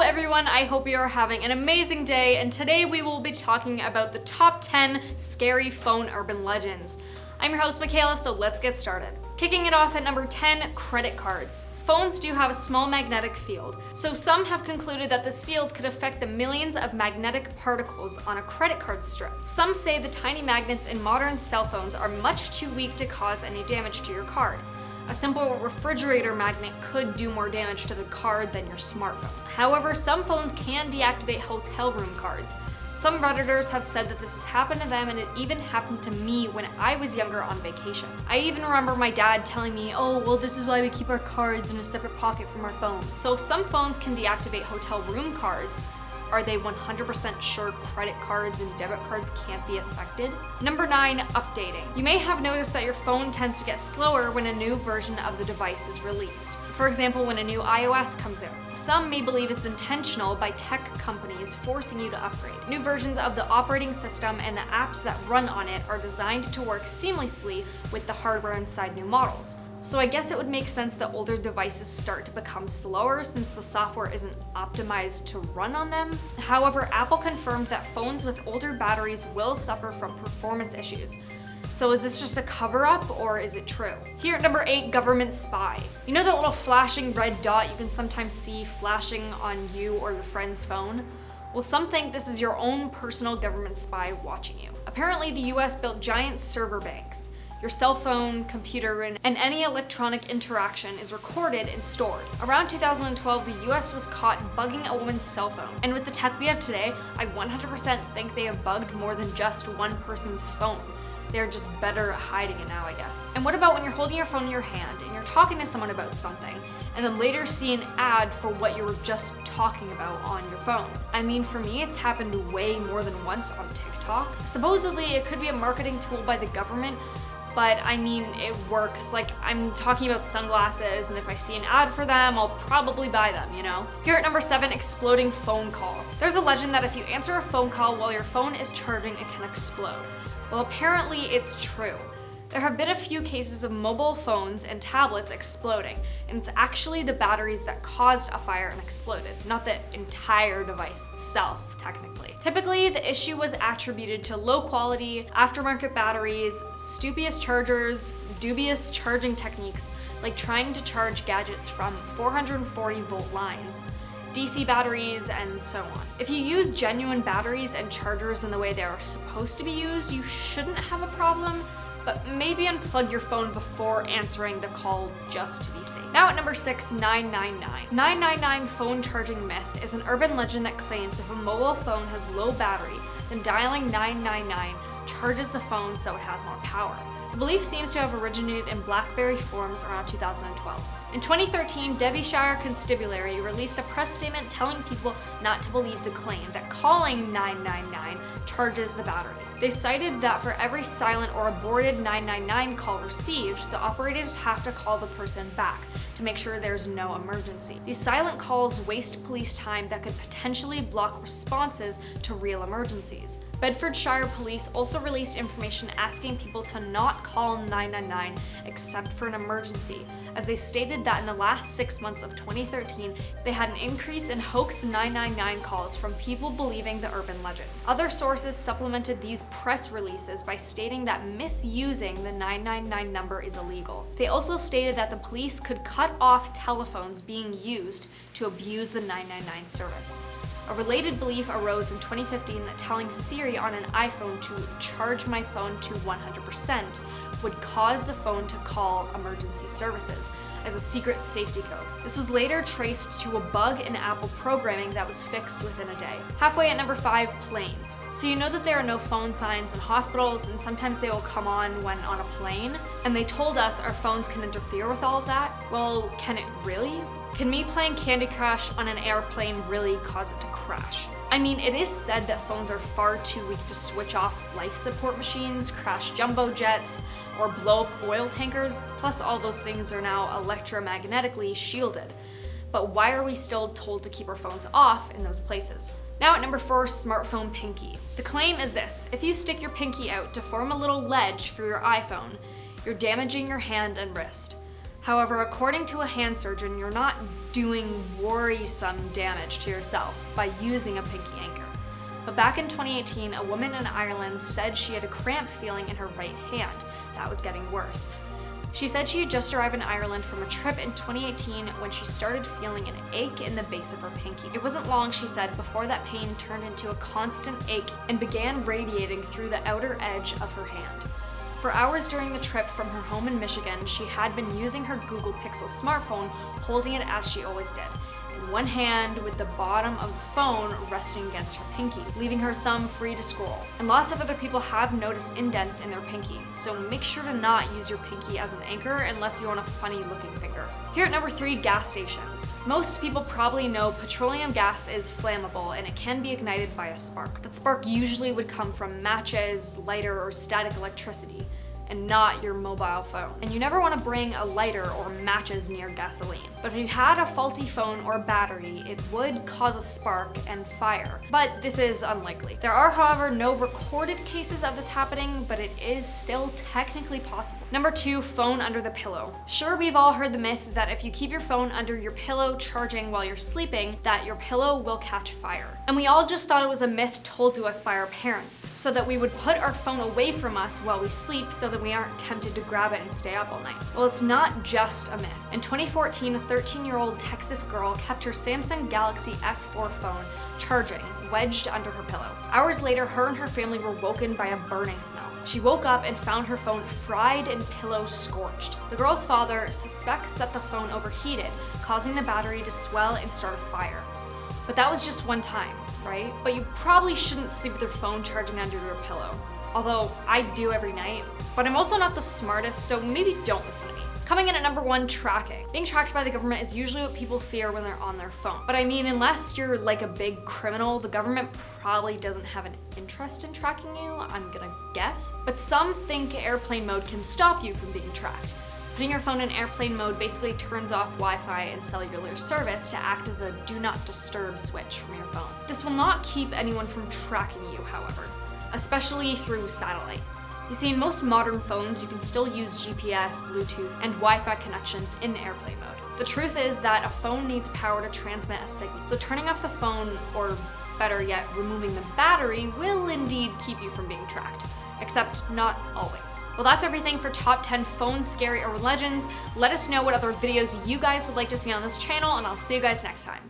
everyone, I hope you are having an amazing day, and today we will be talking about the top 10 scary phone urban legends. I'm your host Makayla, so let's get started. Kicking it off at number 10, credit cards. Phones do have a small magnetic field, so some have concluded that this field could affect the millions of magnetic particles on a credit card strip. Some say the tiny magnets in modern cell phones are much too weak to cause any damage to your card. A simple refrigerator magnet could do more damage to the card than your smartphone. However, some phones can deactivate hotel room cards. Some Redditors have said that this has happened to them, and it even happened to me when I was younger on vacation. I even remember my dad telling me, oh, well, this is why we keep our cards in a separate pocket from our phone. So if some phones can deactivate hotel room cards, are they 100% sure credit cards and debit cards can't be affected? Number 9, updating. You may have noticed that your phone tends to get slower when a new version of the device is released. For example, when a new iOS comes out. Some may believe it's intentional by tech companies forcing you to upgrade. New versions of the operating system and the apps that run on it are designed to work seamlessly with the hardware inside new models. So I guess it would make sense that older devices start to become slower since the software isn't optimized to run on them. However, Apple confirmed that phones with older batteries will suffer from performance issues. So is this just a cover-up, or is it true? Here at number 8, government spy. You know that little flashing red dot you can sometimes see flashing on you or your friend's phone? Well, some think this is your own personal government spy watching you. Apparently, the US built giant server banks. Your cell phone, computer, and any electronic interaction is recorded and stored. Around 2012, the US was caught bugging a woman's cell phone. And with the tech we have today, I 100% think they have bugged more than just one person's phone. They're just better at hiding it now, I guess. And what about when you're holding your phone in your hand and you're talking to someone about something, and then later see an ad for what you were just talking about on your phone? I mean, for me, it's happened way more than once on TikTok. Supposedly, it could be a marketing tool by the government, but I mean, it works. Like, I'm talking about sunglasses, and if I see an ad for them, I'll probably buy them, you know? Here at number 7, exploding phone call. There's a legend that if you answer a phone call while your phone is charging, it can explode. Well, apparently it's true. There have been a few cases of mobile phones and tablets exploding, and it's actually the batteries that caused a fire and exploded, not the entire device itself, technically. Typically, the issue was attributed to low quality, aftermarket batteries, dubious chargers, dubious charging techniques, like trying to charge gadgets from 440 volt lines, DC batteries, and so on. If you use genuine batteries and chargers in the way they are supposed to be used, you shouldn't have a problem, but maybe unplug your phone before answering the call just to be safe. Now at number 6, 999. 999 phone charging myth is an urban legend that claims if a mobile phone has low battery, then dialing 999 charges the phone so it has more power. The belief seems to have originated in BlackBerry forums around 2012. In 2013, Derbyshire Constabulary released a press statement telling people not to believe the claim that calling 999 charges the battery. They cited that for every silent or aborted 999 call received, the operators have to call the person back to make sure there's no emergency. These silent calls waste police time that could potentially block responses to real emergencies. Bedfordshire Police also released information asking people to not call 999 except for an emergency, as they stated that in the last 6 months of 2013, they had an increase in hoax 999 calls from people believing the urban legend. Other sources supplemented these press releases by stating that misusing the 999 number is illegal. They also stated that the police could cut off telephones being used to abuse the 999 service. A related belief arose in 2015 that telling Siri on an iPhone to charge my phone to 100% would cause the phone to call emergency services as a secret safety code. This was later traced to a bug in Apple programming that was fixed within a day. Halfway at number 5, planes. So you know that there are no phone signs in hospitals, and sometimes they will come on when on a plane, and they told us our phones can interfere with all of that. Well, can it really? Can me playing Candy Crush on an airplane really cause it to crash? I mean, it is said that phones are far too weak to switch off life support machines, crash jumbo jets, or blow up oil tankers, plus all those things are now electromagnetically shielded. But why are we still told to keep our phones off in those places? Now at number 4, smartphone pinky. The claim is this: if you stick your pinky out to form a little ledge for your iPhone, you're damaging your hand and wrist. However, according to a hand surgeon, you're not doing worrisome damage to yourself by using a pinky anchor. But back in 2018, a woman in Ireland said she had a cramp feeling in her right hand that was getting worse. She said she had just arrived in Ireland from a trip in 2018 when she started feeling an ache in the base of her pinky. It wasn't long, she said, before that pain turned into a constant ache and began radiating through the outer edge of her hand. For hours during the trip from her home in Michigan, she had been using her Google Pixel smartphone, holding it as she always did, in one hand with the bottom of the phone resting against her pinky, leaving her thumb free to scroll. And lots of other people have noticed indents in their pinky, so make sure to not use your pinky as an anchor unless you want a funny looking finger. Here at number 3, gas stations. Most people probably know petroleum gas is flammable and it can be ignited by a spark. That spark usually would come from matches, lighter, or static electricity, and not your mobile phone. And you never want to bring a lighter or matches near gasoline. But if you had a faulty phone or battery, it would cause a spark and fire. But this is unlikely. There are, however, no recorded cases of this happening, but it is still technically possible. Number 2, phone under the pillow. Sure, we've all heard the myth that if you keep your phone under your pillow charging while you're sleeping, that your pillow will catch fire. And we all just thought it was a myth told to us by our parents, so that we would put our phone away from us while we sleep so that we aren't tempted to grab it and stay up all night. Well, it's not just a myth. In 2014, a 13-year-old Texas girl kept her Samsung Galaxy S4 phone charging, wedged under her pillow. Hours later, her and her family were woken by a burning smell. She woke up and found her phone fried and pillow scorched. The girl's father suspects that the phone overheated, causing the battery to swell and start a fire. But that was just one time, right? But you probably shouldn't sleep with your phone charging under your pillow. Although I do every night, but I'm also not the smartest, so maybe don't listen to me. Coming in at number 1, tracking. Being tracked by the government is usually what people fear when they're on their phone. But I mean, unless you're like a big criminal, the government probably doesn't have an interest in tracking you, I'm gonna guess. But some think airplane mode can stop you from being tracked. Putting your phone in airplane mode basically turns off Wi-Fi and cellular service to act as a do not disturb switch from your phone. This will not keep anyone from tracking you, however, especially through satellite. You see, in most modern phones, you can still use GPS, Bluetooth, and Wi-Fi connections in airplane mode. The truth is that a phone needs power to transmit a signal, so turning off the phone, or better yet, removing the battery, will indeed keep you from being tracked. Except not always. Well, that's everything for top 10 phone scary urban legends. Let us know what other videos you guys would like to see on this channel, and I'll see you guys next time.